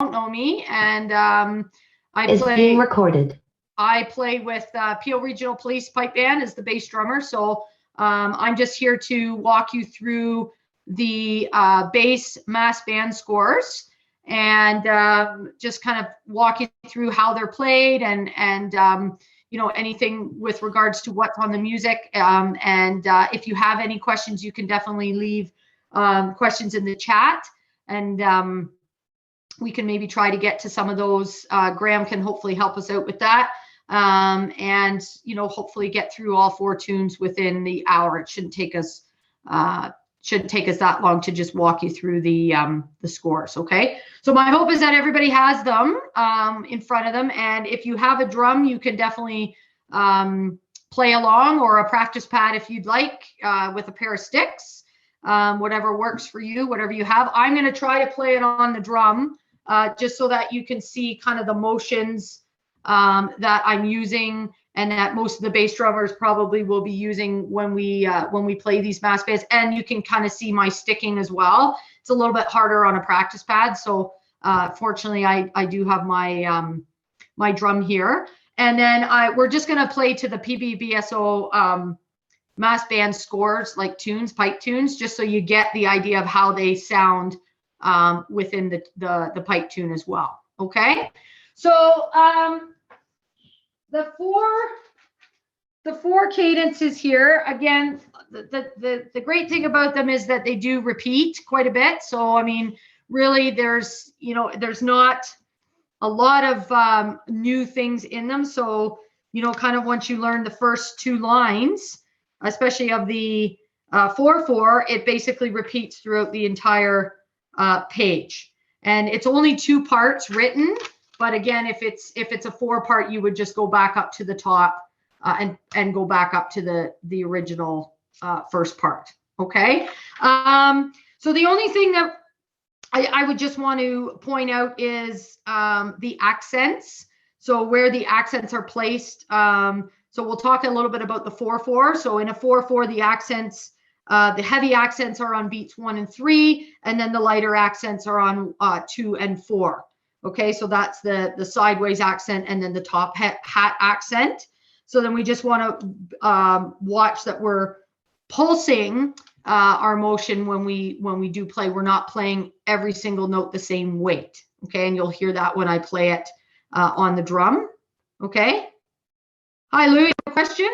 know me, and Is being recorded. I play with Peel Regional Police Pipe Band as the bass drummer. So I'm just here to walk you through the bass mass band scores and just kind of walk you through how they're played and you know, anything with regards to what's on the music. If you have any questions, you can definitely leave questions in the chat, and we can maybe try to get to some of those. Graham can hopefully help us out with that. And, you know, hopefully get through all 4 tunes within the hour. It shouldn't take us that long to just walk you through the scores. Okay. So my hope is that everybody has them in front of them. And if you have a drum, you can definitely play along, or a practice pad if you'd like, with a pair of sticks, whatever works for you, whatever you have. I'm going to try to play it on the drum, just so that you can see kind of the motions that I'm using, and that most of the bass drummers probably will be using when we play these mass bands. And you can kind of see my sticking as well. It's a little bit harder on a practice pad. So fortunately, I do have my my drum here. And then we're just going to play to the PBBSO mass band scores, like tunes, pipe tunes, just so you get the idea of how they sound within the pipe tune as well. Okay. So the four cadences here, again, the great thing about them is that they do repeat quite a bit. So I mean, really, there's not a lot of new things in them. So, you know, kind of once you learn the first 2 lines, especially of the 4/4, it basically repeats throughout the entire page. And it's only 2 parts written. But again, if it's a 4-part, you would just go back up to the top and go back up to the original first part. Okay. So the only thing that I would just want to point out is the accents. So where the accents are placed. So we'll talk a little bit about the 4/4. So in a 4/4, the accents, the heavy accents are on beats 1 and 3, and then the lighter accents are on 2 and 4. Okay, so that's the sideways accent and then the top hat accent. So then we just want to watch that we're pulsing our motion when we do play. We're not playing every single note the same weight. Okay, and you'll hear that when I play it on the drum. Okay. Hi, Lou, you have a question?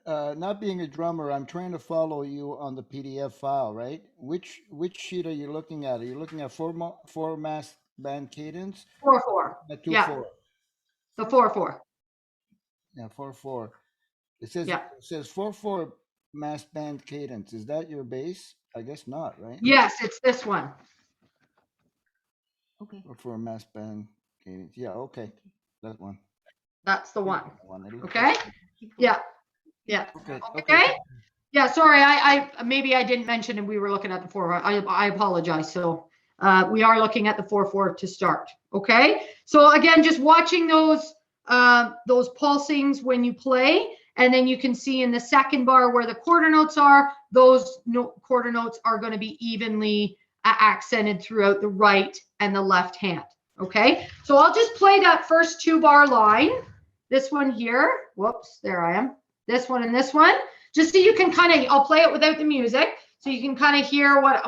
Not being a drummer, I'm trying to follow you on the PDF file, right? Which sheet are you looking at? Are you looking at 4 mass band cadence? 4/4. Yeah. 2/4. The 4/4. Yeah, 4/4. It says Yeah. It says 4/4 mass band cadence. Is that your bass? I guess not, right? Yes, it's this one. Okay. 4/4 mass band cadence. Yeah. Okay. That one. That's the one. Okay. Yeah. Yeah. Okay. Okay. Yeah. Sorry, I maybe I didn't mention, and we were looking at the 4/4. I apologize. So we are looking at the 4/4 to start. Okay. So again, just watching those pulsings when you play, and then you can see in the second bar where the quarter notes are. Those quarter notes are going to be evenly accented throughout the right and the left hand. Okay. So I'll just play that first 2-bar line. This one here. Whoops. There I am. This one and this one, just so you can kind of, I'll play it without the music, so you can kind of hear where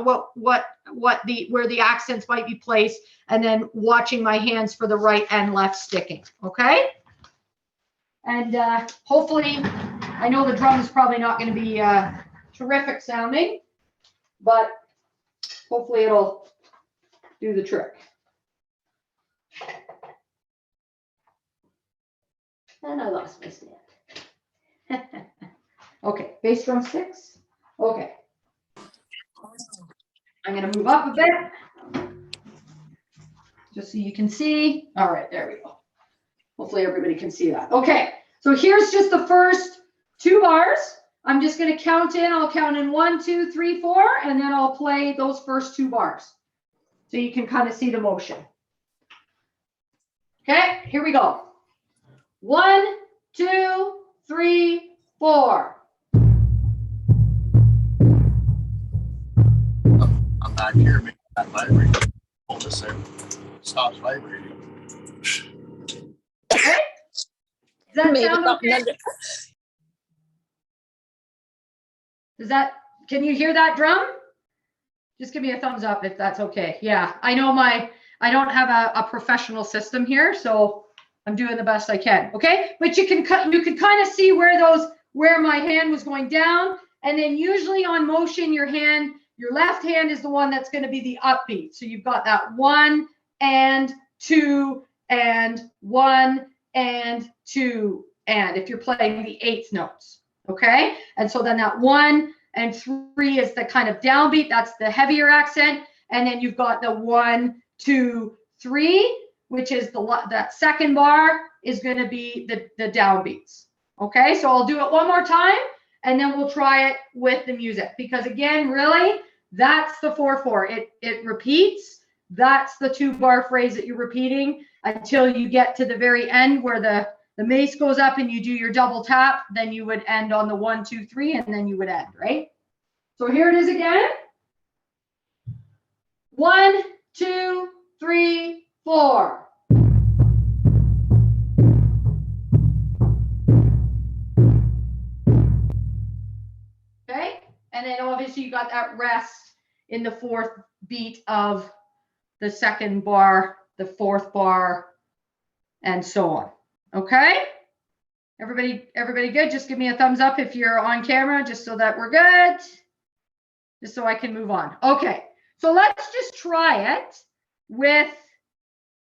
the accents might be placed, and then watching my hands for the right and left sticking. Okay. And hopefully, I know the drum is probably not going to be terrific sounding, but hopefully it'll do the trick. And I lost my stand. Okay, bass drum 6. Okay. I'm going to move up a bit just so you can see. All right, there we go. Hopefully everybody can see that. Okay, so here's just the first 2 bars. I'm just going to count in. I'll count in 1, 2, 3, 4, and then I'll play those first 2 bars so you can kind of see the motion. Okay, here we go. 1, 2, 3, 4. I'm back here making that vibrate. Just stops vibrating. Okay. Does that Maybe sound something okay? under. Does that, can you hear that drum? Just give me a thumbs up if that's okay. Yeah, I know I don't have a professional system here, so I'm doing the best I can. Okay, but you can kind of see where my hand was going down, and then usually on motion, your left hand is the one that's going to be the upbeat. So you've got that 1 and 2 and 1 and 2 and if you're playing the eighth notes. Okay, and so then that 1 and 3 is the kind of downbeat. That's the heavier accent. And then you've got the 1, 2, 3, which is that second bar is going to be the downbeats. Okay, so I'll do it one more time and then we'll try it with the music, because again, really, that's the 4/4. It repeats. That's the 2-bar phrase that you're repeating until you get to the very end where the mace goes up and you do your double tap. Then you would end on the 1, 2, 3, and then you would end, right? So here it is again. 1, 2, 3, 4. Okay, and then obviously you got that rest in the 4th beat of the 2nd bar, the 4th bar, and so on. Okay, everybody good? Just give me a thumbs up if you're on camera, just so that we're good, just so I can move on. Okay, so let's just try it with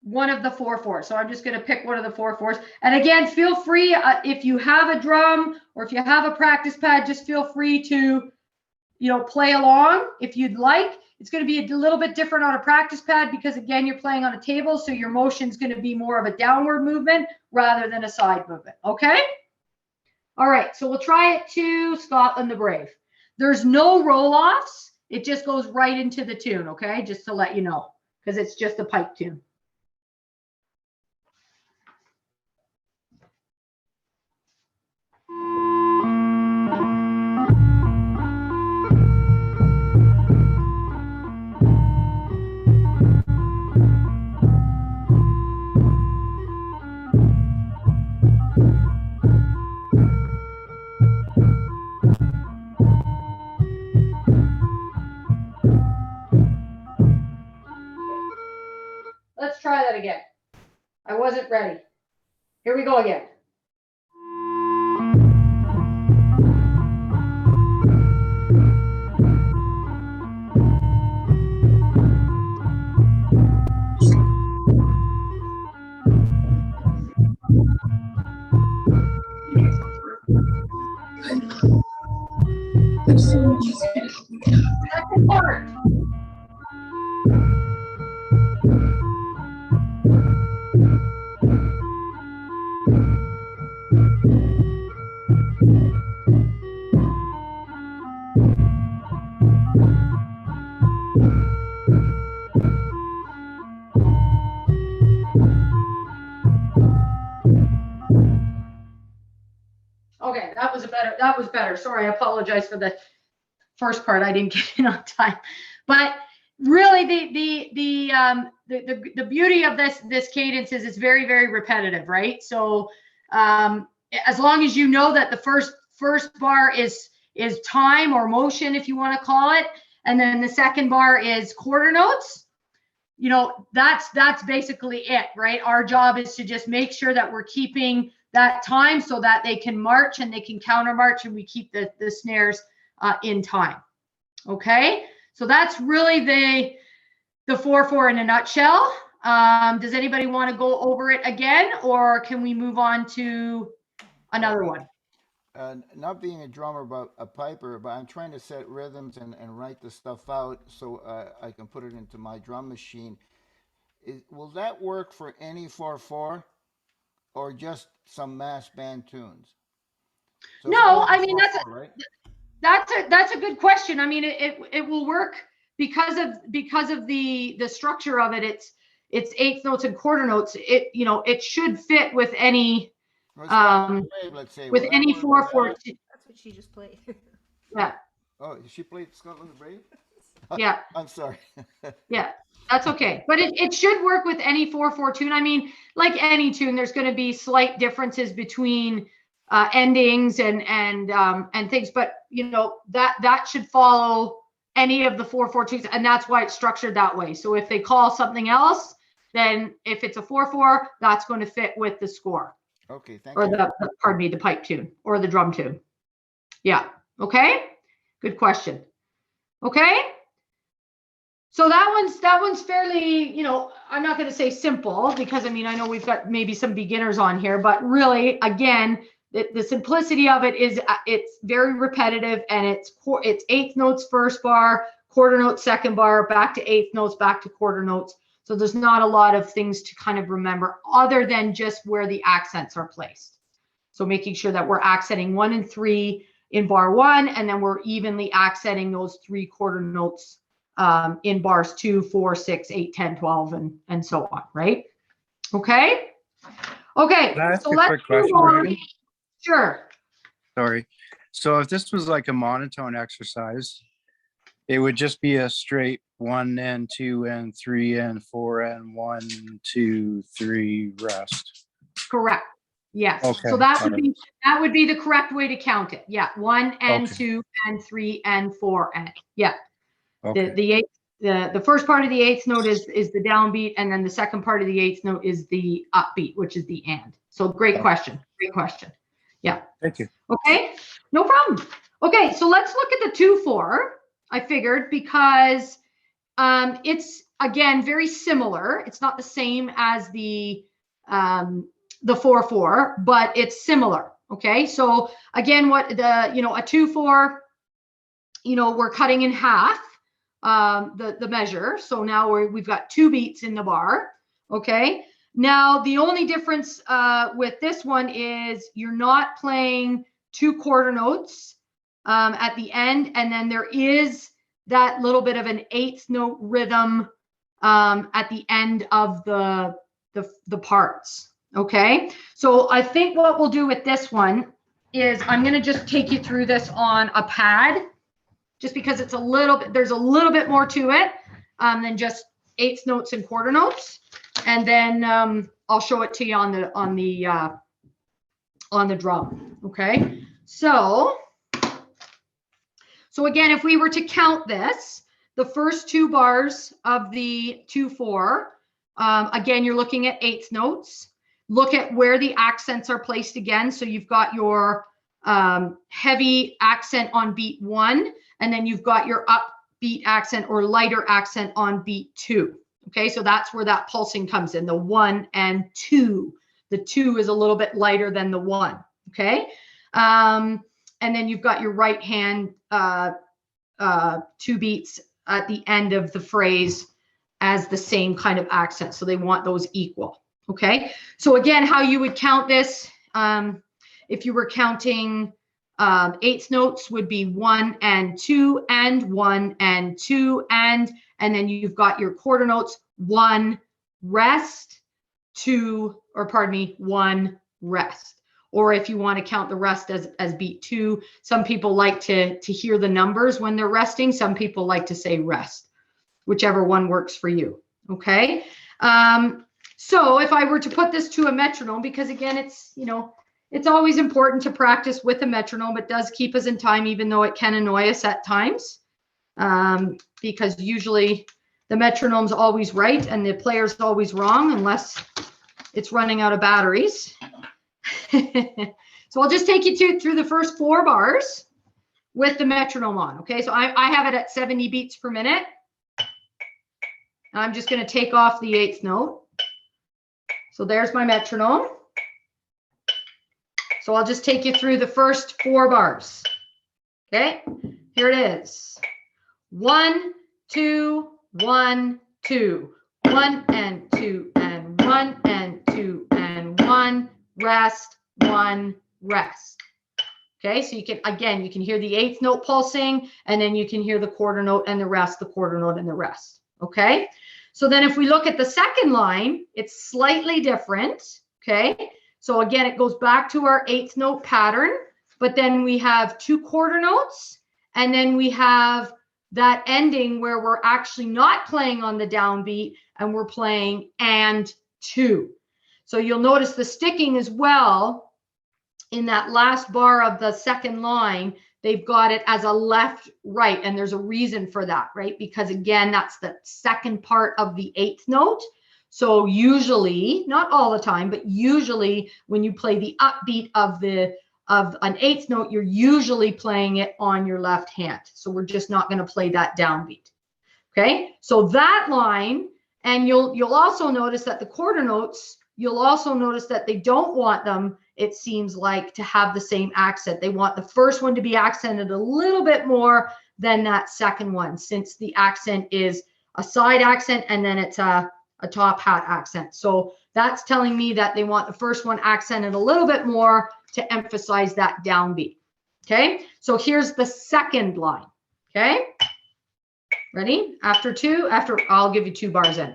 one of the 4/4. So I'm just going to pick one of the 4/4. And again, feel free, if you have a drum or if you have a practice pad, just feel free to, play along if you'd like. It's going to be a little bit different on a practice pad because, again, you're playing on a table, so your motion is going to be more of a downward movement rather than a side movement. Okay? All right, so we'll try it to Scotland the Brave. There's no roll-offs. It just goes right into the tune, okay? Just to let you know, because it's just a pipe tune. Let's try that again. I wasn't ready. Here we go again. Second part. Okay, that was better. Sorry, I apologize for the first part. I didn't get in on time. But really the beauty of this cadence is it's very, very repetitive, right? So as long as you know that the first bar is time or motion, if you want to call it, and then the second bar is quarter notes, that's basically it, right? Our job is to just make sure that we're keeping that time so that they can march and they can counter march, and we keep the snares in time. Okay, so that's really the 4/4 in a nutshell. Does anybody want to go over it again, or can we move on to another one? Not being a drummer but a piper, but I'm trying to set rhythms and write the stuff out so I can put it into my drum machine. Will that work for any 4/4 or just some mass band tunes? So No, I mean 4/4, right? that's a good question. I mean, it will work because of the structure of it. It's eighth notes and quarter notes. It should fit with any let's say, with any 4/4. That's what she just played. Yeah. Oh, she played Scotland the Brave? Yeah. I'm sorry. Yeah. That's okay. But it should work with any 4/4 tune. I mean, like any tune, there's going to be slight differences between endings and things, but you know, that should follow any of the 4/4 tunes, and that's why it's structured that way. So if they call something else, then if it's a 4/4, that's going to fit with the score. Okay, thank or you. pardon me, the pipe tune or the drum tune. Yeah. Okay. Good question. Okay. So that one's fairly, you know, I'm not going to say simple because I mean, I know we've got maybe some beginners on here, but really, again, the simplicity of it is it's very repetitive, and it's eighth notes first bar, quarter note second bar, back to eighth notes, back to quarter notes. So there's not a lot of things to kind of remember other than just where the accents are placed. So making sure that we're accenting 1 and 3 in bar 1, and then we're evenly accenting those 3 quarter notes in bars 2, 4, 6, 8, 10, 12, and so on, right? Okay. Okay. Can I ask So a let's quick question, move on. Reagan? Sure. Sorry. So if this was like a monotone exercise, it would just be a straight 1 and 2 and 3 and 4 and 1, 2, 3 rest. Correct. Yes. Okay. So that would be the correct way to count it. Yeah. 1 and Okay. 2 and 3 and 4 and yeah. Okay. The first part of the eighth note is the downbeat, and then the second part of the eighth note is the upbeat, which is the and. So great question. Great question. Yeah. Thank you. Okay. No problem. Okay. So let's look at the 2/4. I figured because it's again very similar. It's not the same as the 4/4, but it's similar. Okay. So again, what a 2/4, we're cutting in half the measure. So now we've got 2 beats in the bar. Okay. Now the only difference with this one is you're not playing 2 quarter notes at the end, and then there is that little bit of an eighth note rhythm at the end of the parts. Okay, so I think what we'll do with this one is I'm going to just take you through this on a pad, just because there's a little bit more to it than just eighth notes and quarter notes, and then I'll show it to you on the drum. Okay, so again, if we were to count this, the first 2 bars of the 2/4, again, you're looking at eighth notes. Look at where the accents are placed again. So you've got your heavy accent on beat 1, and then you've got your upbeat accent or lighter accent on beat 2. Okay, so that's where that pulsing comes in, the 1 and 2. The 2 is a little bit lighter than the 1. Okay, and then you've got your right hand 2 beats at the end of the phrase as the same kind of accent. So they want those equal. Okay, so again, how you would count this, if you were counting eighth notes, would be 1 and 2 and 1 and 2 and then you've got your quarter notes, 1 rest, 2, or pardon me, 1 rest. Or if you want to count the rest as beat 2, some people like to hear the numbers when they're resting. Some people like to say rest, whichever one works for you. Okay. So if I were to put this to a metronome, because again, it's always important to practice with a metronome. It does keep us in time, even though it can annoy us at times, because usually the metronome's always right and the player's always wrong unless it's running out of batteries. So I'll just take you through the first 4 bars with the metronome on. Okay, so I have it at 70 beats per minute. I'm just going to take off the eighth note. So there's my metronome. So I'll just take you through the first 4 bars. Okay, here it is. 1, 2, 1, 2, 1 and 2 and 1 and 2 and 1 rest, 1 rest. Okay, so you can hear the eighth note pulsing, and then you can hear the quarter note and the rest, the quarter note and the rest. Okay, so then if we look at the second line, it's slightly different. Okay, so again, it goes back to our eighth note pattern, but then we have 2 quarter notes, and then we have that ending where we're actually not playing on the downbeat and we're playing and two. So you'll notice the sticking as well in that last bar of the second line. They've got it as a left, right, and there's a reason for that, right? Because again, that's the second part of the eighth note. So usually, not all the time, but usually when you play the upbeat of an eighth note, you're usually playing it on your left hand. So we're just not going to play that downbeat. Okay, so that line, and you'll also notice that the quarter notes, you'll also notice that they don't want them, it seems like, to have the same accent. They want the first one to be accented a little bit more than that second one, since the accent is a side accent and then it's a top hat accent. So that's telling me that they want the first one accented a little bit more to emphasize that downbeat. Okay, so here's the second line. Okay, ready? After I'll give you 2 bars in.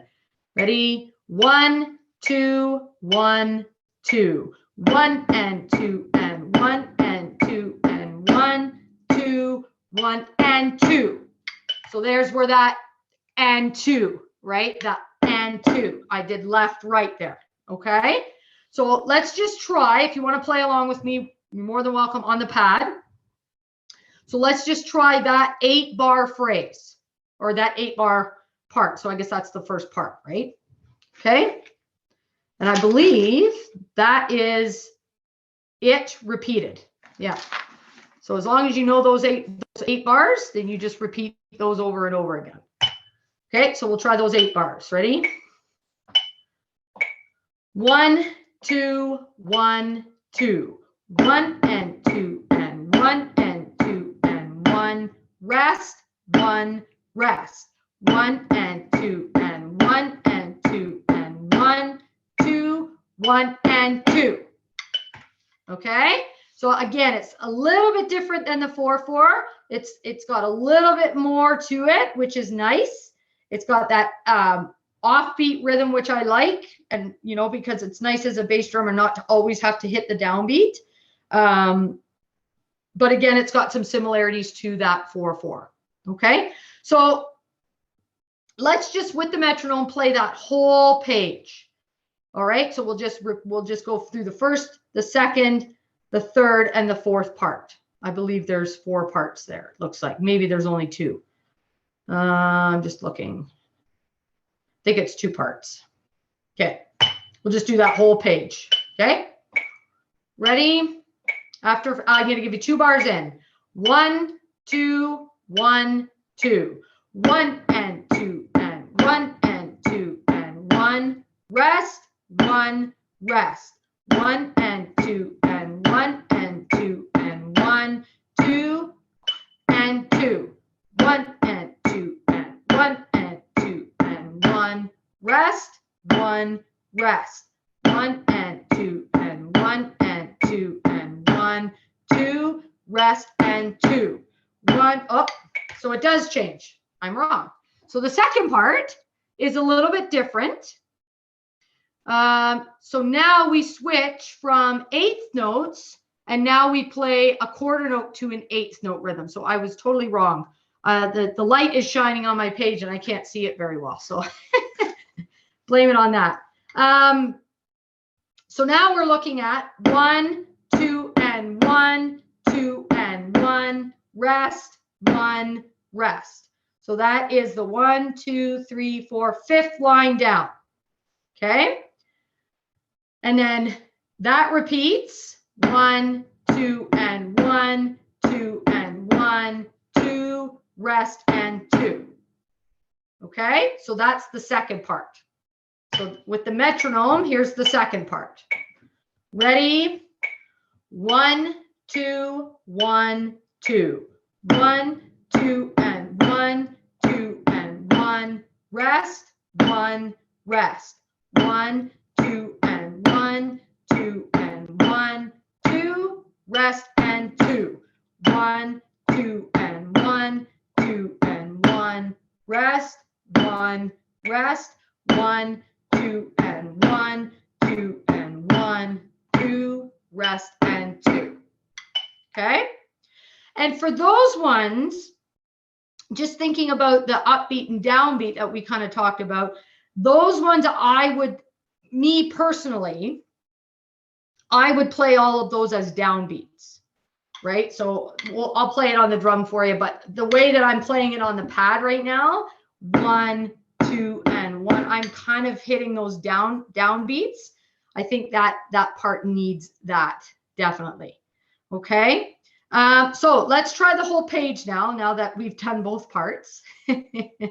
Ready? 1, 2, 1, 2. 1 and 2 and 1 and 2 and 1, 2, 1 and 2. So there's where that and 2, right? That and 2. I did left, right there. Okay. So let's just try. If you want to play along with me, you're more than welcome on the pad. So let's just try that 8-bar phrase, or that 8-bar part. So I guess that's the first part, right? Okay. And I believe that is it repeated. Yeah. So as long as you know those eight bars, then you just repeat those over and over again. Okay, so we'll try those 8 bars. Ready? 1, 2, 1, 2. 1 and 2 and 1 and 2 and 1. Rest, 1, rest. 1 and 2 and 1 and 2 and 1, 2, 1 and 2. Okay, so again, it's a little bit different than the 4/4. It's got a little bit more to it, which is nice. It's got that offbeat rhythm, which I like, and because it's nice as a bass drummer not to always have to hit the downbeat. But again, it's got some similarities to that 4/4. Okay, so let's just, with the metronome, play that whole page. All right, so we'll just go through the first, the second, the third, and the fourth part. I believe there's 4 parts there. It looks like maybe there's only 2. I'm just looking. I think it's 2 parts. Okay, we'll just do that whole page. Okay, ready? After I'm going to give you 2 bars in. 1, 2, 1, 2. 1 and 2 and 1 and 2 and 1. Rest, 1, rest. 1 and 2 and 1 and 2 and 1, 2 and 2. 1 and 2 and 1 and 2 and 1. Rest, 1, rest. 1 and 2 and 1 and 2 and 1, 2, rest and 2. 1. Oh, so it does change. I'm wrong. So the second part is a little bit different. So now we switch from 8th notes, and now we play a quarter note to an 8th note rhythm. So I was totally wrong. The light is shining on my page and I can't see it very well. So blame it on that. So now we're looking at 1, 2, and 1, 2, and 1, rest, 1, rest. So that is the 1, 2, 3, 4, 5th line down. Okay. And then that repeats 1, 2, and 1, 2, and 1, 2, rest, and 2. Okay, so that's the second part. So with the metronome, here's the second part. Ready? 1, 2, 1, 2. 1, 2, and 1, 2, and 1. Rest, 1, rest. 1, 2, and 1, 2, and 1, 2, rest, and 2. 1, 2, and 1, 2, and 1, rest, 1, rest, 1, 2, and 1, 2, and 1, 2, rest, and 2. Okay? And for those ones just thinking about the upbeat and downbeat that we kind of talked about, those ones me personally, I would play all of those as downbeats, right? So I'll play it on the drum for you, but the way that I'm playing it on the pad right now, 1, 2, and 1, I'm kind of hitting those downbeats. I think that part needs that, definitely. Okay. So let's try the whole page now that we've done both parts. And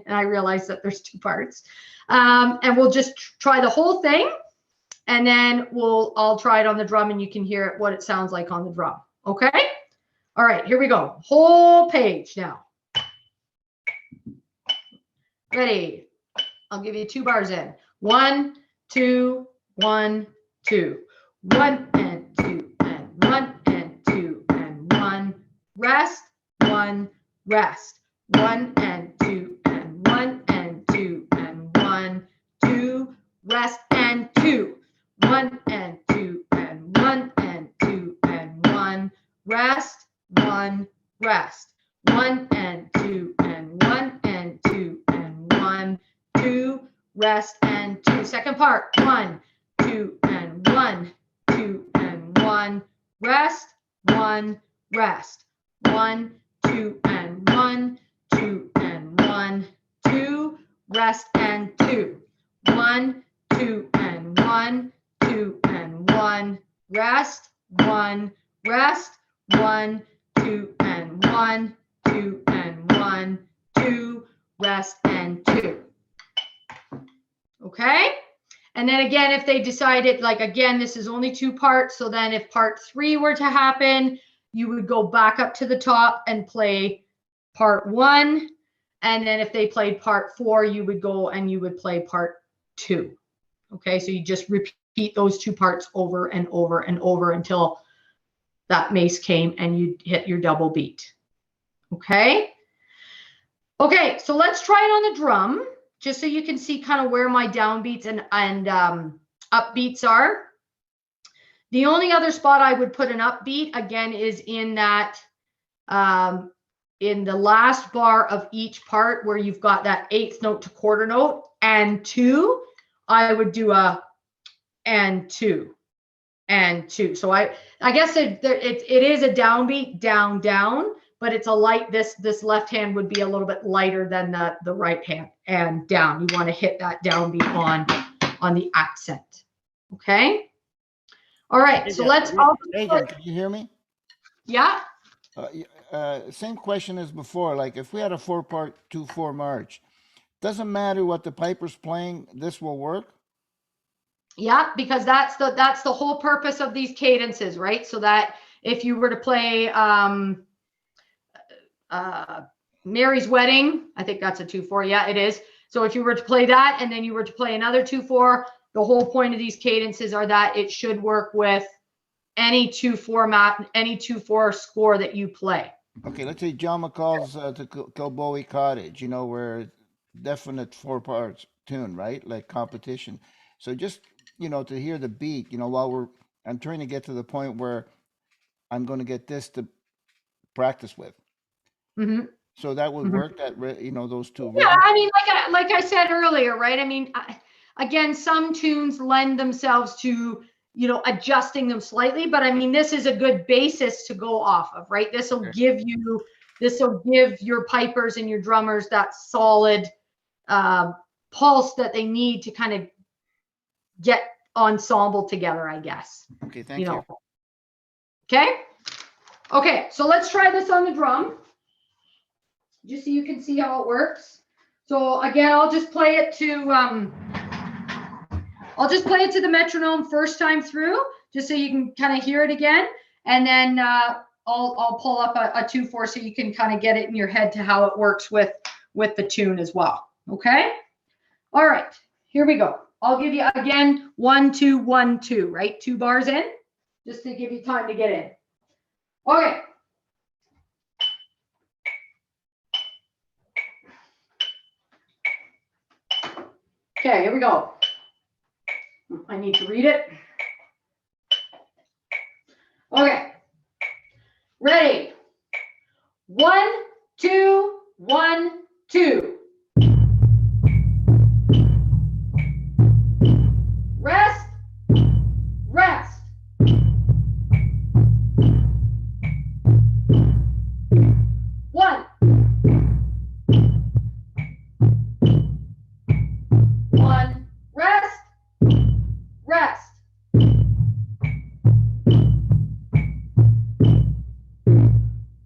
I realize that there's 2 parts. And we'll just try the whole thing. And then I'll try it on the drum and you can hear what it sounds like on the drum. Okay. All right, here we go. Whole page now. Ready. I'll give you 2 bars in. 1, 2, 1, 2. 1 and 2 and 1 and 2 and 1. Rest, 1, rest. 1 and 2 and 1 and 2 and 1, 2, rest and 2. 1 and 2 and 1 and 2 and 1. Rest, 1, rest. 1 and 2 and 1 and 2 and 1, 2, rest and 2. Second part. 1, 2 and 1, 2 and 1. Rest, 1, rest. 1, 2 and 1, 2 and 1, 2, rest and 2. 1, 2 and 1, 2 and 1. Rest, 1, rest. 1, 2 and 1, 2 and 1, 2, rest and 2. Okay. And then again, if they decided, like, again, this is only 2 parts. So then if part 3 were to happen, you would go back up to the top and play part 1. And then if they played part 4, you would go and you would play part 2. Okay. So you just repeat those 2 parts over and over and over until that mace came and you hit your double beat. Okay. Okay. So let's try it on the drum, just so you can see kind of where my downbeats and upbeats are. The only other spot I would put an upbeat again is in that, in the last bar of each part where you've got that 8th note to quarter note and 2, I would do a and 2 and 2. So I guess it is a downbeat, down, down, but it's a light, this left hand would be a little bit lighter than the right hand, and down. You want to hit that downbeat on the accent. Okay. All right. So let's. Reagan, can you hear me? Yeah. Same question as before. Like if we had a 4-part 2/4 march, doesn't matter what the piper's playing, this will work. Yeah, because that's the whole purpose of these cadences, right? So that if you were to play Mary's Wedding, I think that's a 2/4. Yeah, it is. So if you were to play that and then you were to play another 2/4, the whole point of these cadences are that it should work with any 2/4 score that you play. Okay, let's say John McCall's to Kilbowie Cottage, you know, where definite 4 parts tune, right? Like competition. So just, you know, to hear the beat, you know, while I'm trying to get to the point where I'm going to get this to practice with. Mm-hmm. So that would work, that, you know, those 2. Yeah, rhythms? I mean, like I said earlier, right? I mean, again, some tunes lend themselves to, you know, adjusting them slightly, but I mean, this is a good basis to go off of, right? This will give your pipers and your drummers that solid pulse that they need to kind of get ensemble together, I guess. Okay, thank you. Okay. Okay, so let's try this on the drum, just so you can see how it works. So again, I'll just play it to the metronome first time through, just so you can kind of hear it again, and then I'll pull up a 2/4 so you can kind of get it in your head to how it works with the tune as well. Okay. All right, here we go. I'll give you again 1, 2, 1, 2, right? 2 bars in, just to give you time to get in. Okay. Okay, here we go. I need to read it. Okay. Ready. 1, 2, 1, 2. Rest, rest. 1. 1, rest, rest.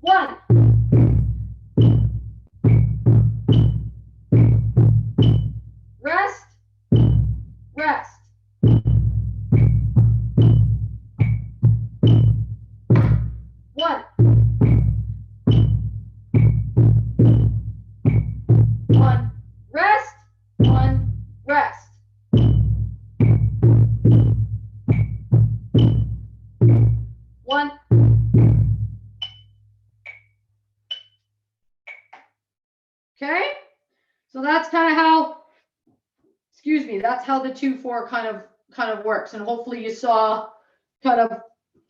1. Rest, rest. 1. 1, rest, 1, rest. 1. Okay, so that's kind of how, excuse me, that's how the 2-4 kind of works. And hopefully you saw kind of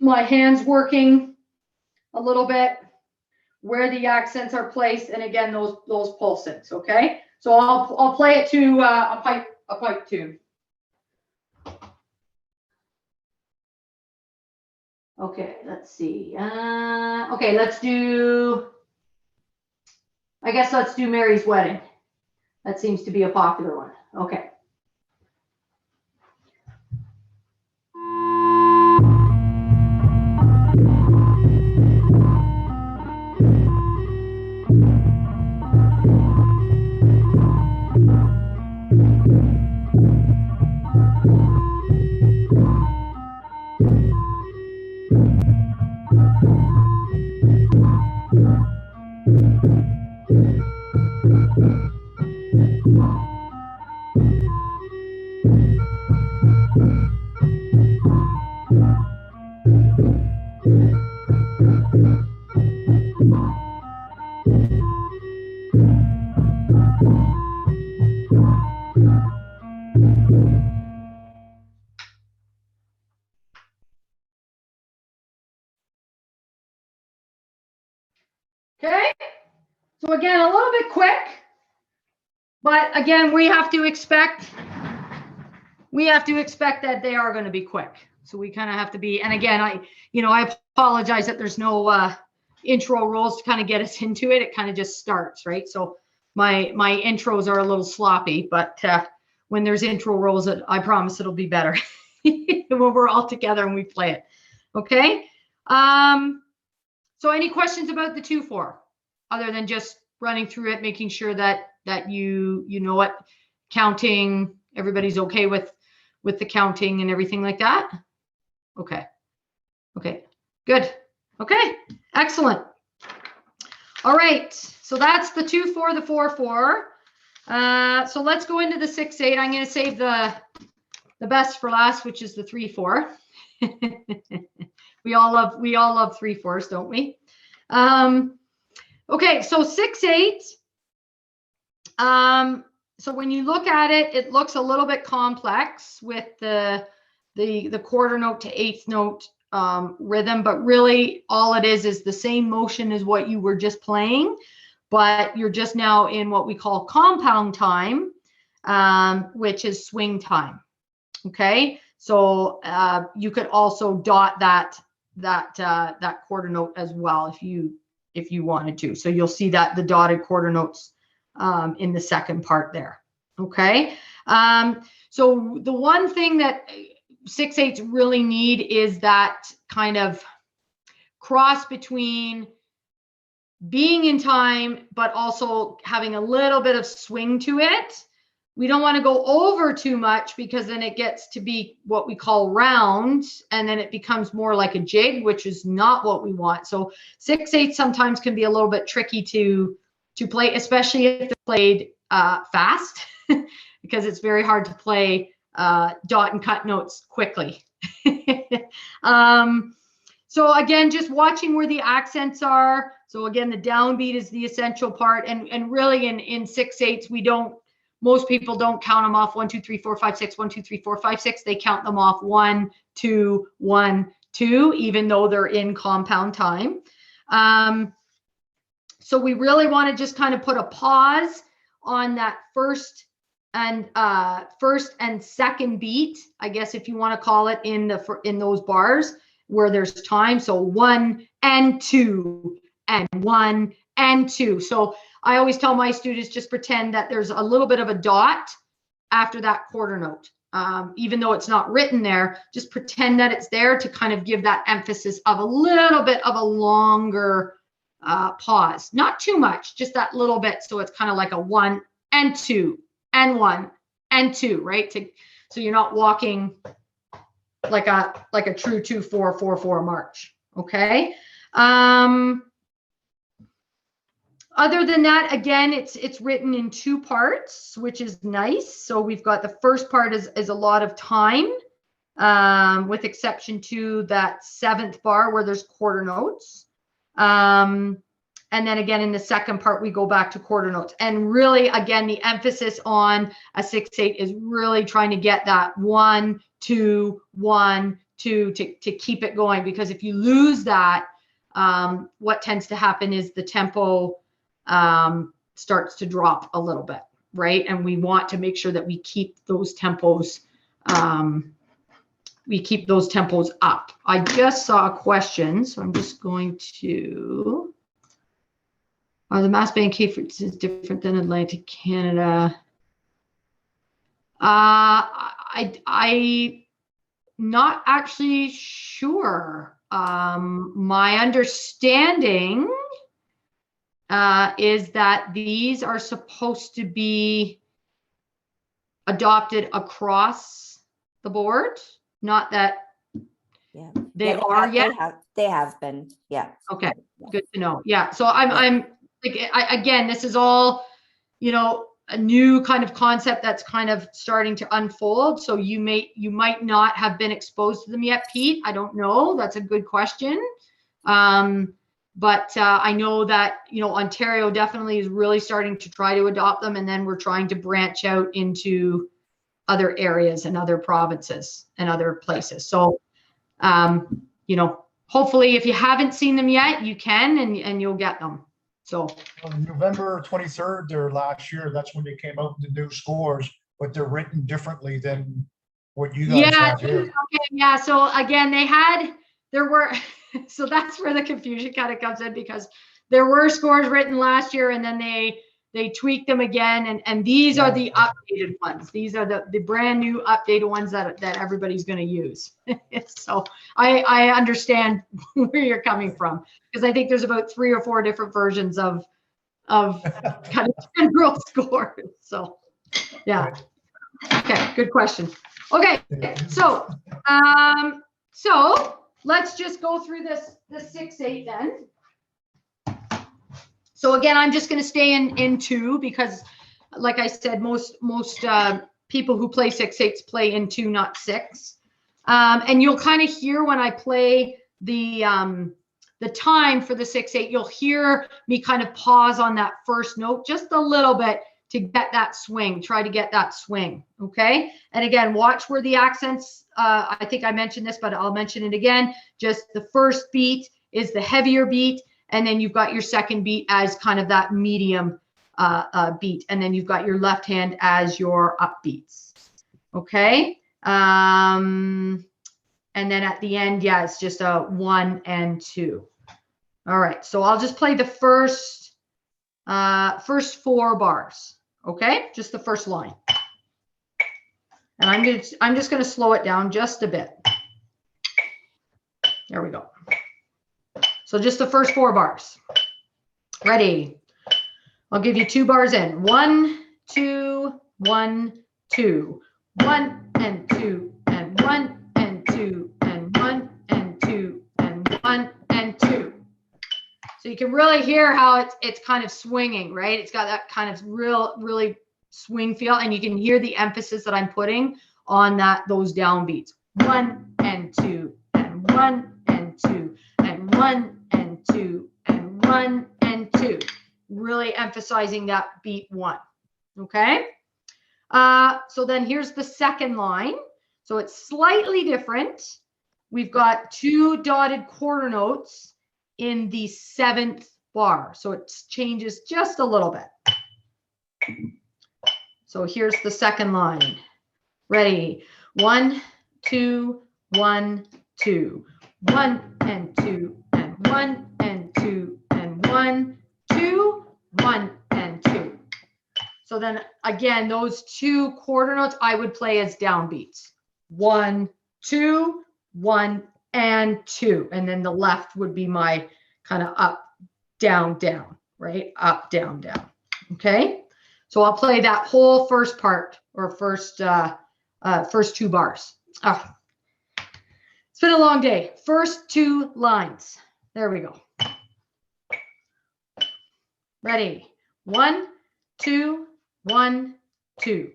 my hands working a little bit, where the accents are placed, and again those pulsings. Okay, so I'll play it to a pipe tune. Okay, let's see. Okay, let's do. I guess let's do Mary's Wedding. That seems to be a popular one. Okay. Okay, so again, a little bit quick, but again, we have to expect that they are going to be quick. So we kind of have to be, and again, I apologize that there's no intro rules to kind of get us into it. It kind of just starts, right? So my intros are a little sloppy, but when there's intro rules, I promise it'll be better when we're all together and we play it. Okay. So any questions about the 2-4, other than just running through it, making sure that you know what counting, everybody's okay with the counting and everything like that? Okay. Okay, good. Okay, excellent. All right, so that's the 2-4, the 4-4. So let's go into the 6-8. I'm going to save the best for last, which is the 3-4. We all love 3-4s, don't we? Okay, so 6-8. So when you look at it, it looks a little bit complex with the quarter note to eighth note rhythm, but really all it is the same motion as what you were just playing, but you're just now in what we call compound time, which is swing time. Okay, so you could also dot that quarter note as well if you wanted to. So you'll see that the dotted quarter notes in the second part there. Okay, so the one thing that 6/8s really need is that kind of cross between being in time, but also having a little bit of swing to it. We don't want to go over too much because then it gets to be what we call round, and then it becomes more like a jig, which is not what we want. So 6/8 sometimes can be a little bit tricky to play, especially if they're played fast, because it's very hard to play dot and cut notes quickly. So again, just watching where the accents are. So again, the downbeat is the essential part, and really in 6/8s, most people don't count them off 1, 2, 3, 4, 5, 6, 1, 2, 3, 4, 5, 6. They count them off 1, 2, 1, 2, even though they're in compound time. So we really want to just kind of put a pause on that first and second beat, I guess, if you want to call it, in those bars where there's time. So 1 and 2 and 1 and 2. So I always tell my students, just pretend that there's a little bit of a dot after that quarter note. Even though it's not written there, just pretend that it's there to kind of give that emphasis of a little bit of a longer pause. Not too much, just that little bit. So it's kind of like a 1 and 2 and 1 and 2, right? So you're not walking like a true 2-4-4-4 march. Okay. Other than that, again, it's written in 2 parts, which is nice. So we've got the first part is a lot of time, with exception to that 7th bar where there's quarter notes. And then again, in the second part, we go back to quarter notes. And really, again, the emphasis on a 6/8 is really trying to get that 1, 2, 1, 2 to keep it going. Because if you lose that, what tends to happen is the tempo starts to drop a little bit, right? And we want to make sure that we keep those tempos, up. I just saw a question, so I'm just going to. The Massed Band Cadences is different than Atlantic Canada. I not actually sure. My understanding is that these are supposed to be adopted across the board. Not that they are yet. They have been. Yeah. Okay. Good to know. Yeah. So I'm like, again, this is all, a new kind of concept that's kind of starting to unfold. So you might not have been exposed to them yet, Pete. I don't know. That's a good question. But I know that, Ontario definitely is really starting to try to adopt them. And then we're trying to branch out into other areas and other provinces and other places. So, hopefully if you haven't seen them yet, you can, and you'll get them. So November 23rd, or last year, that's when they came out with the new scores, but they're written differently than what you guys have here. Okay, yeah. So again, so that's where the confusion kind of comes in, because there were scores written last year, and then they tweaked them again, and these are the updated ones. These are the brand new updated ones that everybody's going to use. So I understand where you're coming from, because I think there's about 3 or 4 different versions of kind of general scores. So yeah. Okay, good question. Okay, so let's just go through the 6/8 then. So again, I'm just going to stay in 2, because, like I said, most people who play 6/8 play in 2, not 6. And you'll kind of hear when I play the time for the 6/8, you'll hear me kind of pause on that first note just a little bit to get that swing. Try to get that swing. Okay. And again, watch where the accents. I think I mentioned this, but I'll mention it again. Just the first beat is the heavier beat. And then you've got your second beat as kind of that medium beat. And then you've got your left hand as your upbeats. Okay. And then at the end, it's just a 1 and 2. All right. So I'll just play the first 4 bars. Okay. Just the first line. And I'm just going to slow it down just a bit. There we go. So just the first 4 bars. Ready? I'll give you 2 bars in. 1, 2, 1, 2. 1 and 2 and 1 and 2 and 1 and 2 and 1 and 2. So you can really hear how it's kind of swinging, right? It's got that kind of really swing feel, and you can hear the emphasis that I'm putting on those downbeats. 1 and 2 and 1 and 2 and 1 and 2 and 1 and 2. Really emphasizing that beat 1. Okay. So then here's the second line. So it's slightly different. We've got 2 dotted quarter notes in the 7th bar. So it changes just a little bit. So here's the second line. Ready? 1, 2, 1, 2, 1 and 2 and 1 and 2 and 1, 2, 1 and 2. So then again, those two quarter notes I would play as downbeats. 1, 2, 1 and 2. And then the left would be my kind of up, down, down, right? Up, down, down. Okay. So I'll play that whole first part or first 2 bars. Oh, it's been a long day. First 2 lines. There we go. Ready? 1, 2, 1, 2,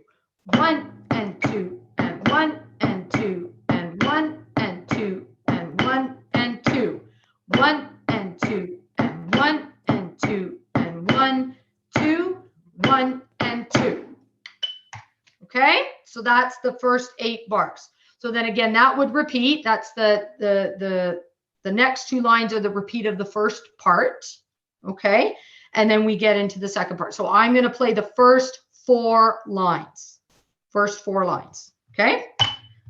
1 and 2 and 1 and 2 and 1 and 2 and 1 and 2, 1 and 2 and 1 and 2 and 1, 2, 1 and 2. Okay, so that's the first 8 bars. So then again, that would repeat. That's the next 2 lines are the repeat of the first part. Okay, and then we get into the second part. So I'm going to play the first 4 lines. First 4 lines. Okay,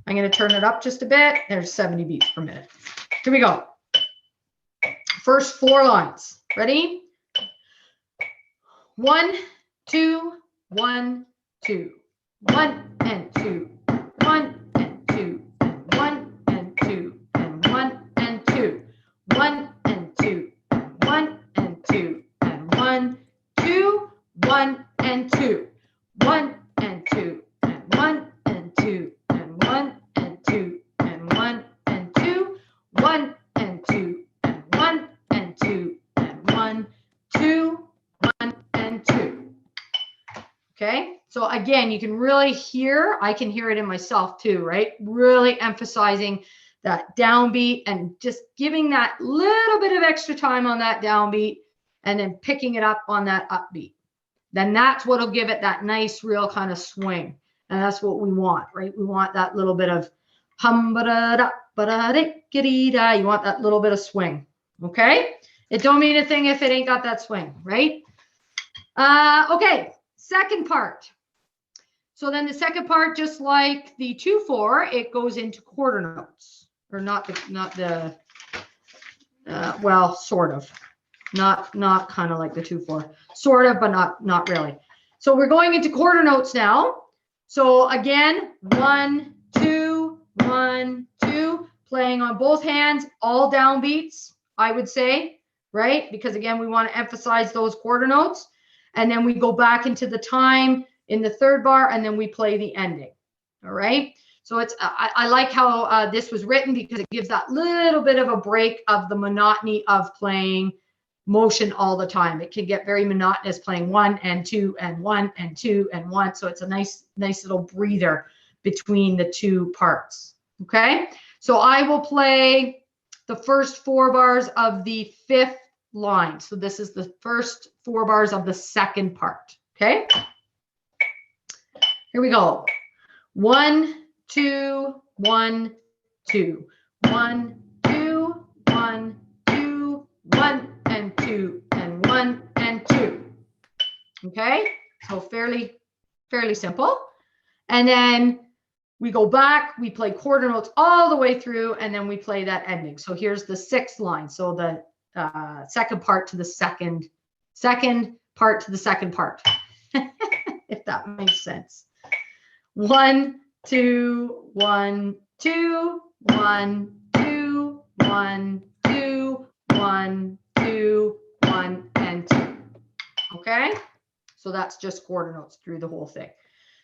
I'm going to turn it up just a bit. There's 70 beats per minute. Here we go. First 4 lines. Ready? 1, 2, 1, 2, 1 and 2, 1 and 2, and 1 and 2, and 1 and 2, 1 and 2, and 1 and 2, and 1, 2, 1 and 2, 1 and 2, and 1 and 2, and 1 and 2, and 1 and 2, 1 and 2, and 1 and 2, and 1, 2, 1 and 2. Okay, so again, you can really hear, I can hear it in myself too, right? Really emphasizing that downbeat and just giving that little bit of extra time on that downbeat and then picking it up on that upbeat. Then that's what'll give it that nice, real kind of swing. And that's what we want, right? We want that little bit of hum ba da da ba da dee da. You want that little bit of swing. Okay, it don't mean a thing if it ain't got that swing, right? Okay. Second part. So then the second part, just like the 2/4, it goes into quarter notes, or well, sort of, not kind of like the 2/4, sort of, but not really. So we're going into quarter notes now. So again, 1, 2, 1, 2, playing on both hands, all downbeats, I would say, right? Because again, we want to emphasize those quarter notes. And then we go back into the time in the third bar, and then we play the ending. All right. So it's I like how this was written because it gives that little bit of a break of the monotony of playing motion all the time. It can get very monotonous playing 1 and 2 and 1 and 2 and 1. So it's a nice little breather between the 2 parts. Okay. So I will play the first 4 bars of the 5th line. So this is the first 4 bars of the second part. Okay. Here we go. 1, 2, 1, 2, 1, 2, 1, 2, 1 and 2 and 1 and 2. Okay. So fairly simple. And then we go back, we play quarter notes all the way through, and then we play that ending. So here's the 6th line. So the second part to the second part to the second part, if that makes sense. 1, 2, 1, 2, 1, 2, 1, 2, 1, 2, 1, and 2. Okay, so that's just quarter notes through the whole thing.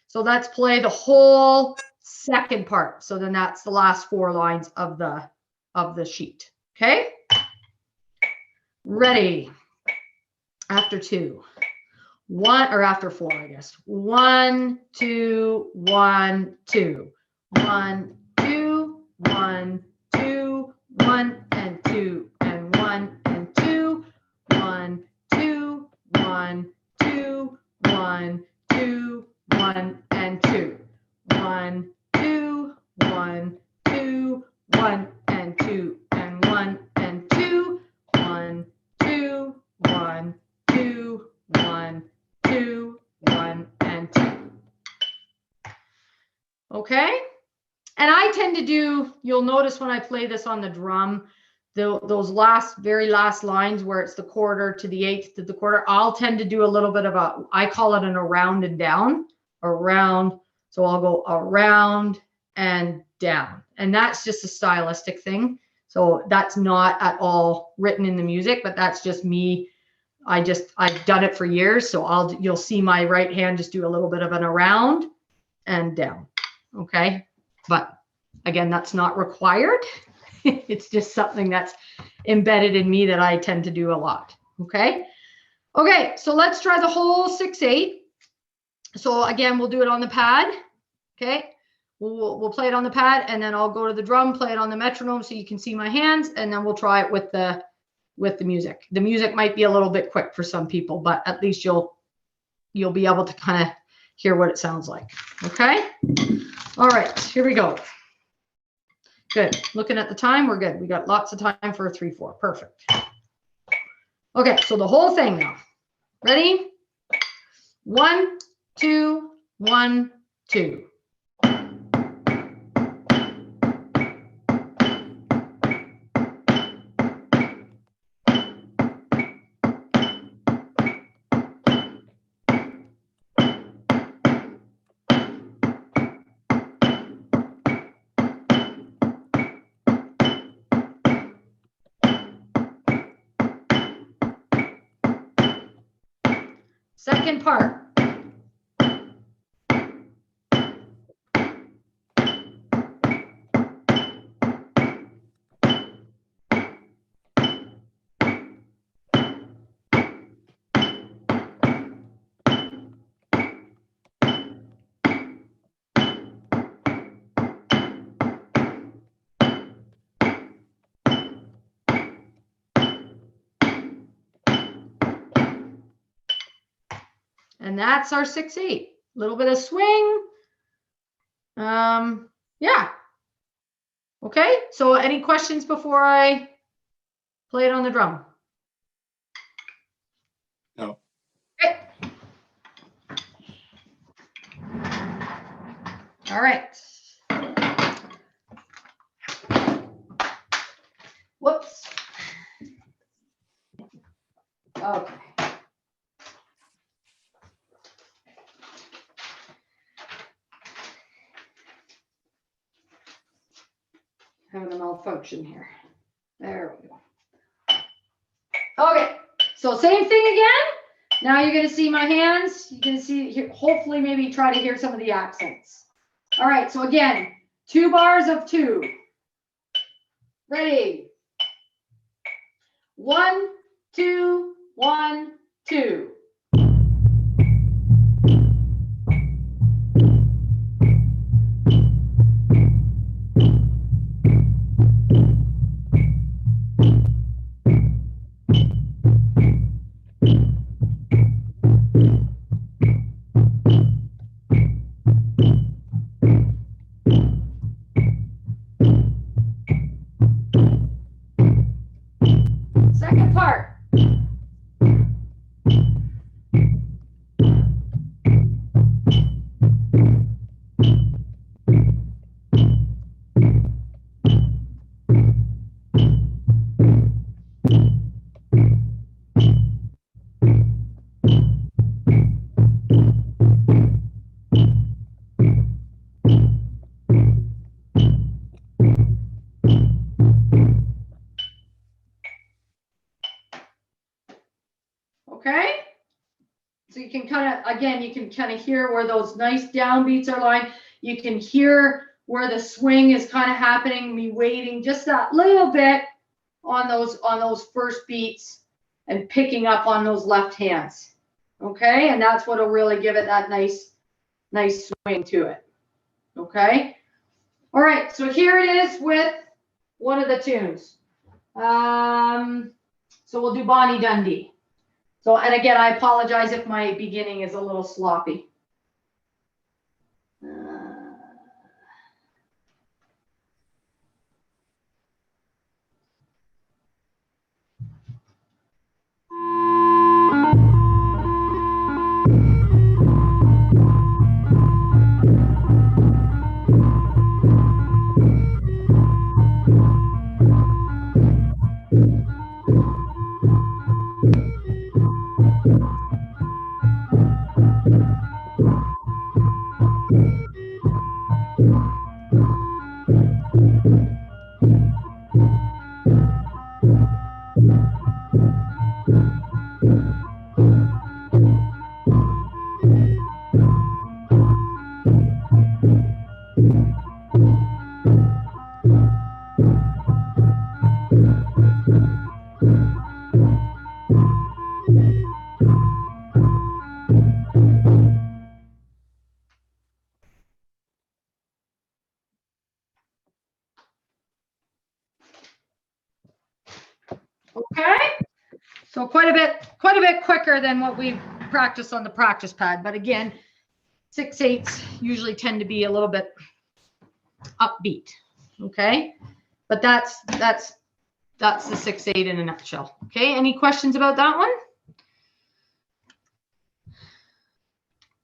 So let's play the whole second part. So then that's the last 4 lines of the sheet. Okay. Ready? After 2, 1, or after 4, I guess. 1, 2, 1, 2, 1, 2, 1, 2, 1 and 2 and 1 and 2, 1, 2, 1, 2, 1, 2, 1 and 2, 1, 2, 1, 2, 1 and 2 and 1 and 2, 1, 2, 1. I tend to do, you'll notice when I play this on the drum, those very last lines where it's the quarter to the eighth to the quarter, I'll tend to do a little bit of I call it an around and down, around. So I'll go around and down. And that's just a stylistic thing. So that's not at all written in the music, but that's just me. I've done it for years. So you'll see my right hand just do a little bit of an around and down. Okay. But again, that's not required. It's just something that's embedded in me that I tend to do a lot. Okay. Okay. So let's try the whole 6/8. So again, we'll do it on the pad. Okay. We'll play it on the pad, and then I'll go to the drum, play it on the metronome so you can see my hands, and then we'll try it with the music. The music might be a little bit quick for some people, but at least you'll be able to kind of hear what it sounds like. Okay. All right, here we go. Good. Looking at the time, we're good. We got lots of time for a 3/4. Perfect. Okay, so the whole thing now. Ready? 1, 2, 1, 2. Second part. And that's our 6/8. A little bit of swing. Yeah. Okay. So any questions before I play it on the drum? No. Okay. All right. Whoops. Okay. Having a malfunction here. There we go. Okay, so same thing again. Now you're going to see my hands. You can see here, hopefully maybe try to hear some of the accents. All right, so again, 2 bars of 2. Ready? 1, 2, 1, 2. Second part. Okay, so you can kind of, again, you can kind of hear where those nice downbeats are lying. You can hear where the swing is kind of happening, me waiting just that little bit on those first beats and picking up on those left hands. Okay, and that's what'll really give it that nice swing to it. Okay, all right, so here it is with one of the tunes. So we'll do Bonnie Dundee. So, and again, I apologize if my beginning is a little sloppy. Okay. So quite a bit quicker than what we practiced on the practice pad. But again, 6/8s usually tend to be a little bit upbeat. Okay. But that's the 6/8 in a nutshell. Okay. Any questions about that one?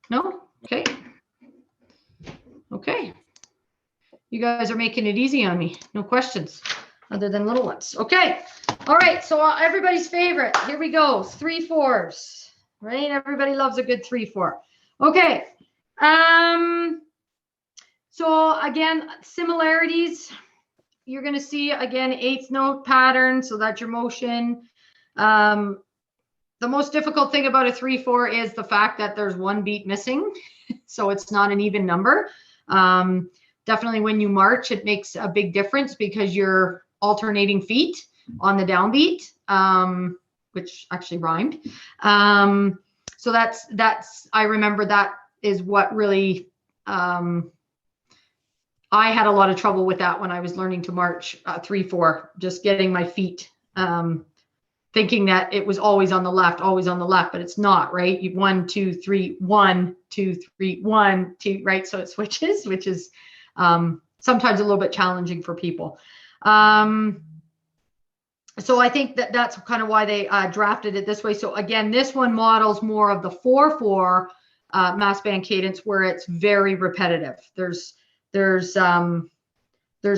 No? Okay. Okay. You guys are making it easy on me. No questions other than little ones. Okay. All right. So everybody's favorite. Here we go. 3/4s, right? Everybody loves a good 3/4. Okay. So again, similarities. You're going to see again, 8th note pattern. So that's your motion. The most difficult thing about a 3/4 is the fact that there's one beat missing. So it's not an even number. Definitely when you march, it makes a big difference because you're alternating feet on the downbeat, which actually rhymed. So that's, I remember that is what really, I had a lot of trouble with that when I was learning to march 3/4, just getting my feet, thinking that it was always on the left, but it's not, right? You 1, 2, 3, 1, 2, 3, 1, 2, right? So it switches, which is sometimes a little bit challenging for people. So I think that's kind of why they drafted it this way. So again, this one models more of the 4/4 mass band cadence where it's very repetitive. There's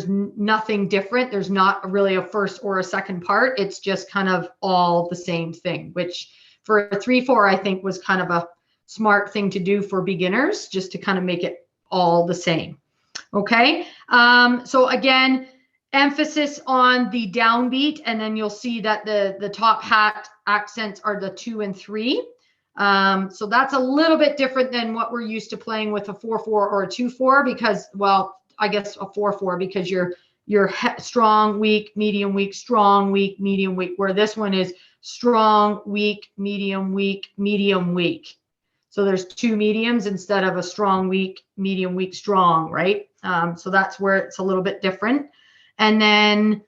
nothing different. There's not really a first or a second part. It's just kind of all the same thing, which for a 3/4, I think was kind of a smart thing to do for beginners, just to kind of make it all the same. Okay. So again, emphasis on the downbeat, and then you'll see that the top hat accents are the 2 and 3. So that's a little bit different than what we're used to playing with a 4/4 or a 2/4 because, well, I guess a 4/4 because you're strong, weak, medium, weak, strong, weak, medium, weak, where this one is strong, weak, medium, weak, medium, weak. So there's 2 mediums instead of a strong, weak, medium, weak, strong, right? So that's where it's a little bit different. And then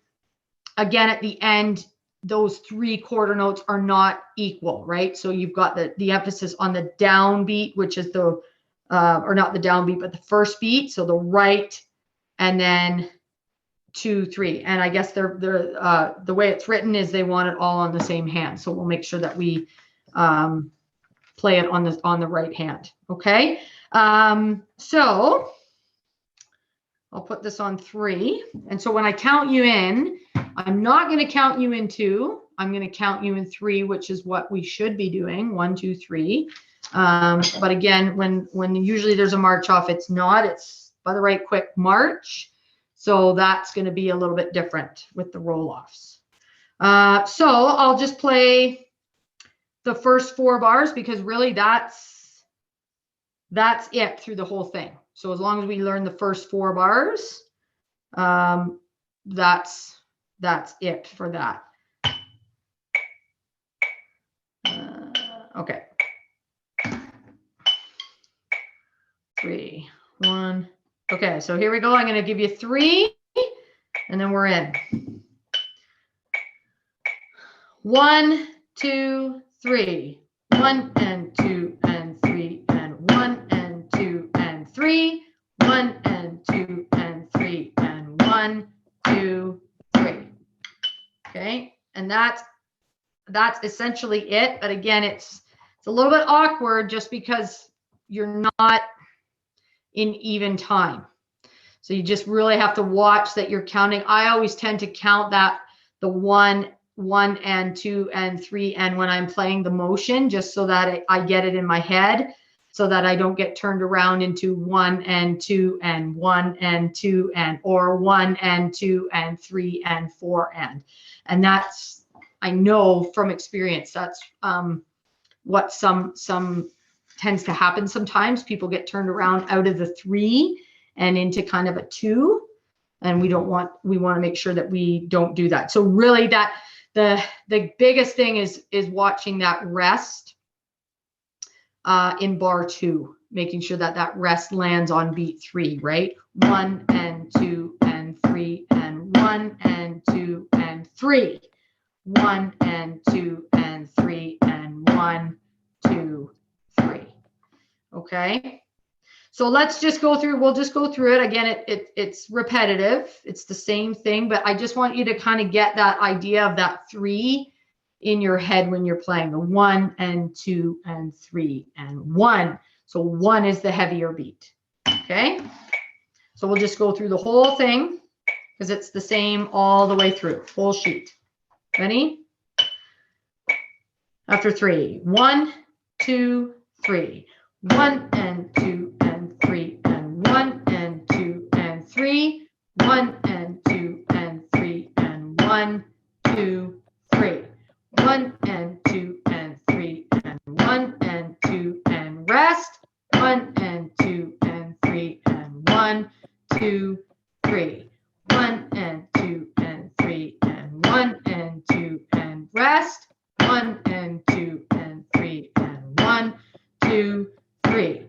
again, at the end, those 3 quarter notes are not equal, right? So you've got the emphasis on the downbeat, which is the, or not the downbeat, but the first beat. So the right, and then 2, 3. And I guess the way it's written is they want it all on the same hand. So we'll make sure that we play it on the right hand. Okay. So I'll put this on 3. And so when I count you in, I'm not going to count you in 2. I'm going to count you in 3, which is what we should be doing. 1, 2, 3. But again, when usually there's a march off, it's not. It's by the right quick march. So that's going to be a little bit different with the roll-offs. So I'll just play the first 4 bars because really that's it through the whole thing. So as long as we learn the first 4 bars, that's it for that. Okay. 3, 1. Okay, so here we go. I'm going to give you 3, and then we're in. 1, 2, 3. 1 and 2 and 3 and 1 and 2 and 3. 1 and 2 and 3 and 1, 2, 3. Okay, and that's essentially it. But again, it's a little bit awkward just because you're not in even time. So you just really have to watch that you're counting. I always tend to count that the 1 and 2 and 3 and when I'm playing the motion, just so that I get it in my head, so that I don't get turned around into 1 and 2 and 1 and 2 and, or 1 and 2 and 3 and 4 and that's, I know from experience, that's what some tends to happen sometimes. People get turned around out of the 3 and into kind of a 2, and we want to make sure that we don't do that. So really that the biggest thing is watching that rest in bar 2, making sure that rest lands on beat 3, right? 1 and 2 and 3 and 1 and 2 and 3. 1 and 2 and 3 and 1, 2, 3. Okay. So let's just go through, we'll just go through it. Again, it's repetitive. It's the same thing, but I just want you to kind of get that idea of that 3 in your head when you're playing the 1 and 2 and 3 and 1. So 1 is the heavier beat. Okay. So we'll just go through the whole thing because it's the same all the way through, whole sheet. Ready? After 3, 1, 2, 3, 1 and 2 and 3 and 1 and 2 and 3, 1 and 2 and 3 and 1, 2, 3, 1 and 2 and 3 and 1 and 2 and rest, 1 and 2 and 3 and 1, 2, 3, 1 and 2 and 3 and 1 and 2 and rest, 1 and 2 and 3 and 1, 2, 3,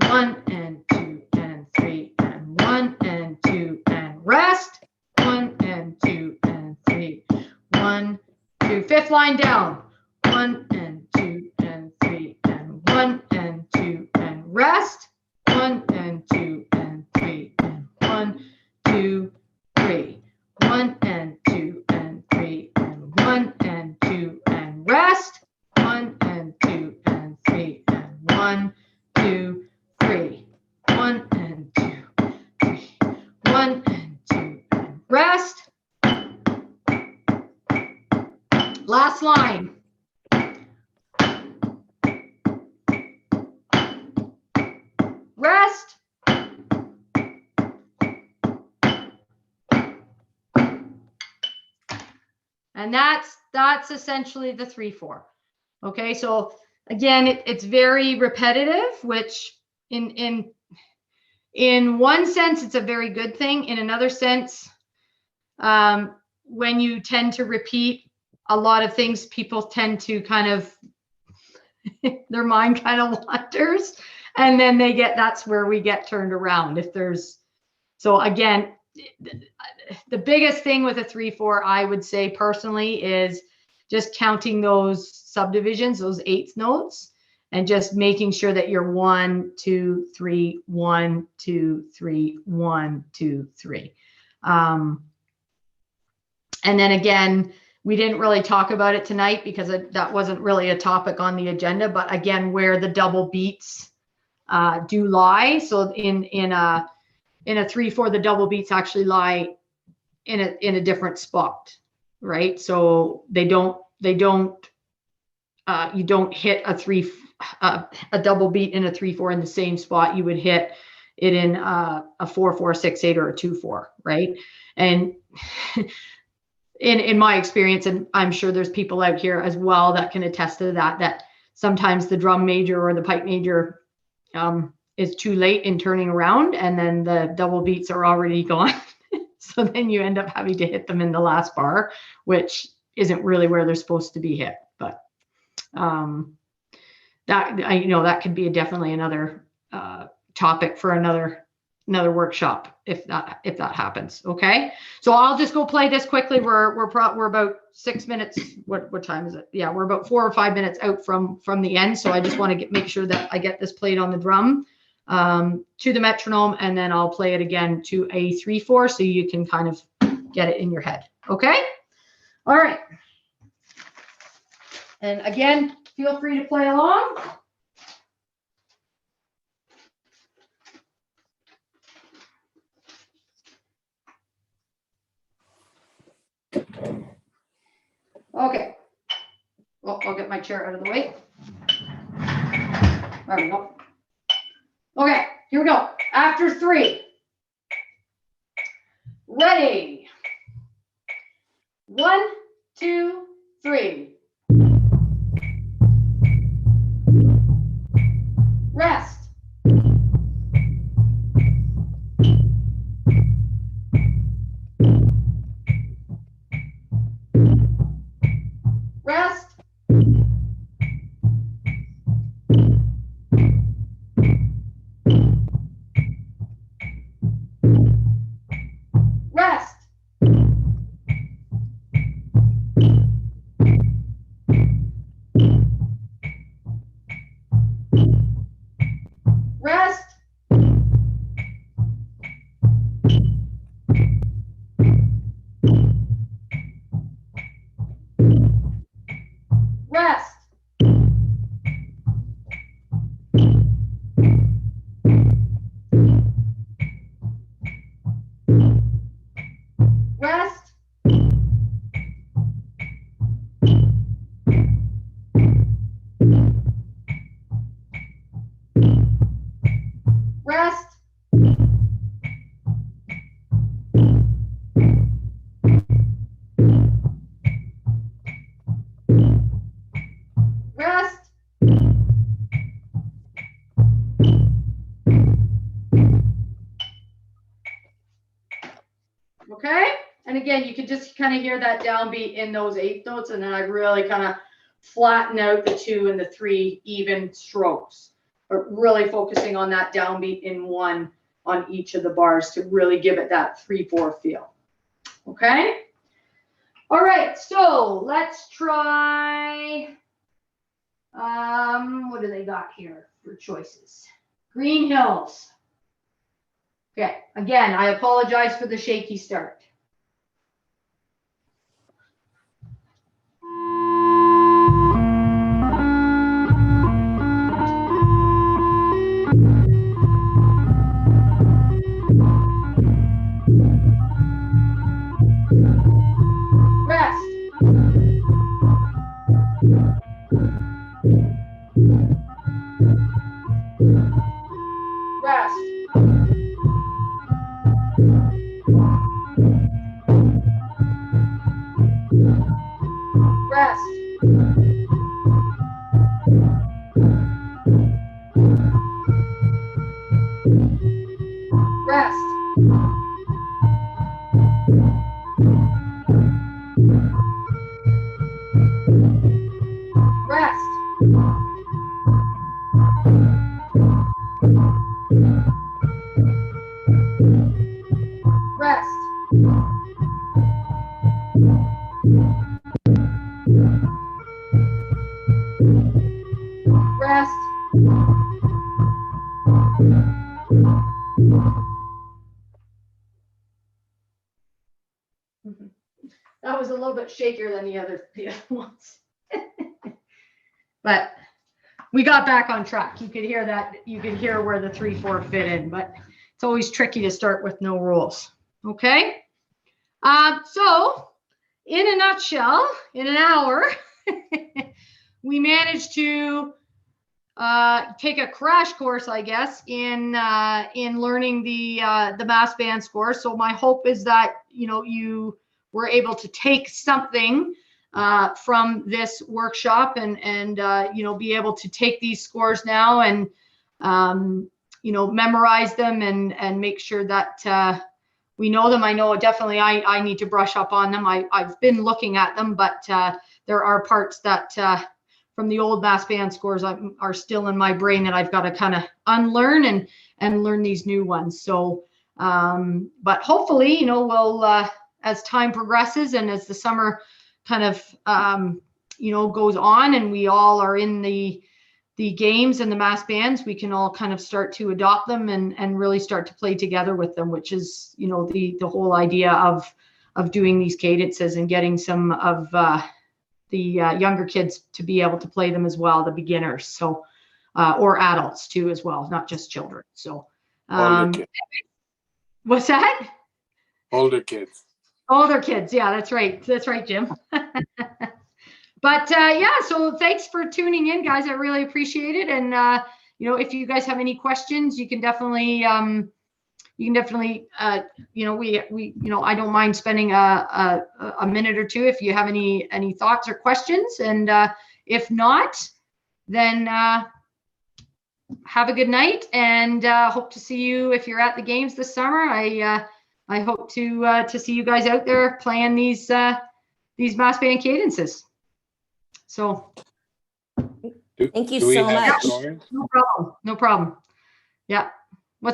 1 and 2 and 3 and 1 and 2 and rest, 1 and 2 and 3, 1, 2, fifth line down, 1 and 2 and 3 and 1 and 2 and rest, 1 and 2 and 3 and 1, 2, 3, 1 and 2 and 3 and 1 and 2 and rest, 1 and 2 and 3 and 1, 2, 3, 1 and 2, 3, 1 and 2 and rest. Last line. Rest. And that's essentially the 3/4. Okay, so again, it's very repetitive, which in one sense it's a very good thing. In another sense, when you tend to repeat a lot of things, people tend to kind of their mind kind of wanders, and then that's where we get turned around. So again, the biggest thing with a 3/4, I would say personally, is just counting those subdivisions, those eighth notes, and just making sure that you're 1, 2, 3, 1, 2, 3, 1, 2, 3. And then again, we didn't really talk about it tonight because that wasn't really a topic on the agenda, but again, where the double beats do lie. So in a 3/4, the double beats actually lie in a different spot, right? So you don't hit a double beat in a 3/4 in the same spot. You would hit it in a 4/4, 6/8, or a 2/4, right? And in my experience, and I'm sure there's people out here as well that can attest to that sometimes the drum major or the pipe major is too late in turning around, and then the double beats are already gone. So then you end up having to hit them in the last bar, which isn't really where they're supposed to be hit. But that could be definitely another topic for another workshop if that happens. Okay, so I'll just go play this quickly. We're about 6 minutes. What time is it? Yeah, we're about 4 or 5 minutes out from the end. So I just want to make sure that I get this played on the drum to the metronome, and then I'll play it again to a 3/4 so you can kind of get it in your head. Okay, all right. And again, feel free to play along. Okay. Well, I'll get my chair out of the way. There we go. Okay, here we go. After 3. Ready. 1, 2, 3. Rest. Rest. Rest. Okay. And again, you can just kind of hear that downbeat in those eighth notes, and then I really kind of flatten out the 2 and the 3 even strokes, but really focusing on that downbeat in 1 on each of the bars to really give it that 3/4 feel. Okay. All right. So let's try, what do they got here for choices? Green Hills. Okay. Again, I apologize for the shaky start. Rest. Rest. Rest. Rest. Rest. Rest. Rest. That was a little bit shakier than the other ones. But we got back on track. You could hear that. You could hear where the 3/4 fit in, but it's always tricky to start with no rules. Okay. So in a nutshell, in an hour, we managed to take a crash course, I guess, in learning the Massed Band score. So my hope is that, you know, you were able to take something from this workshop and you know, be able to take these scores now and you know, memorize them and make sure that we know them. I know definitely I need to brush up on them. I've been looking at them, but there are parts that from the old Massed Band scores are still in my brain that I've got to kind of unlearn and learn these new ones. So, but hopefully, you know, we'll as time progresses and as the summer kind of you know, goes on and we all are in the games and the Massed Bands, we can all kind of start to adopt them and really start to play together with them, which is, you know, the whole idea of doing these cadences and getting some of the younger kids to be able to play them as well, the beginners, so or adults too as well, not just children. So what's that? Older kids. Older kids, yeah, that's right, Jim. But yeah, so thanks for tuning in, guys. I really appreciate it. And you know, if you guys have any questions, you can definitely you know, we you know, I don't mind spending a minute or two if you have any thoughts or questions. And if not, then have a good night and hope to see you if you're at the games this summer. I hope to see you guys out there playing these Massed Band cadences. So Thank you so much. no problem. Yeah.